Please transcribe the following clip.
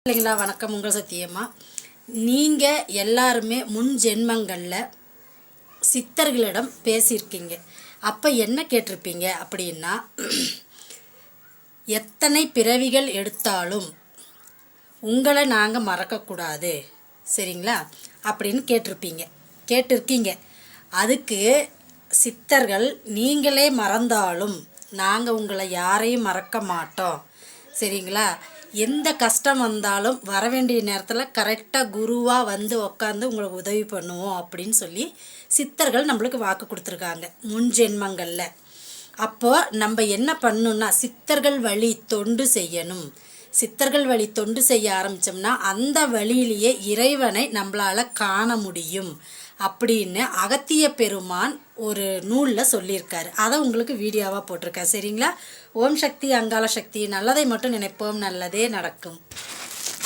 இல்லைங்களா? வணக்கம். உங்கள் சத்தியம்மா. நீங்கள் எல்லாருமே முன் ஜென்மங்களில் சித்தர்களிடம் பேசியிருக்கீங்க. அப்போ என்ன கேட்டிருப்பீங்க அப்படின்னா, எத்தனை பிறவிகள் எடுத்தாலும் உங்களை நாங்கள் மறக்கக்கூடாது, சரிங்களா அப்படின்னு கேட்டிருக்கீங்க. அதுக்கு சித்தர்கள், நீங்களே மறந்தாலும் நாங்கள் உங்களை யாரையும் மறக்க மாட்டோம், சரிங்களா. எந்த கஷ்டம் வந்தாலும் வர வேண்டிய நேரத்தில் கரெக்டாக குருவாக வந்து உக்காந்து உங்களுக்கு உதவி பண்ணுவோம் அப்படின்னு சொல்லி சித்தர்கள் நம்மளுக்கு வாக்கு கொடுத்துருக்காங்க முன் ஜென்மங்களில். அப்போது நம்ம என்ன பண்ணணுன்னா, சித்தர்கள் வழி தொண்டு செய்யணும். சித்தர்கள் வழி தொண்டு செய்ய ஆரம்பித்தோம்னா அந்த வழியிலேயே இறைவனை நம்மளால் காண முடியும் அப்படின்னு அகத்திய பெருமான் ஒரு நூலில் சொல்லியிருக்காரு. அதை உங்களுக்கு வீடியோவாக போட்டிருக்கேன், சரிங்களா. ஓம் சக்தி அங்காள சக்தி. நல்லதை மட்டும் நினைப்போம், நல்லதே நடக்கும்.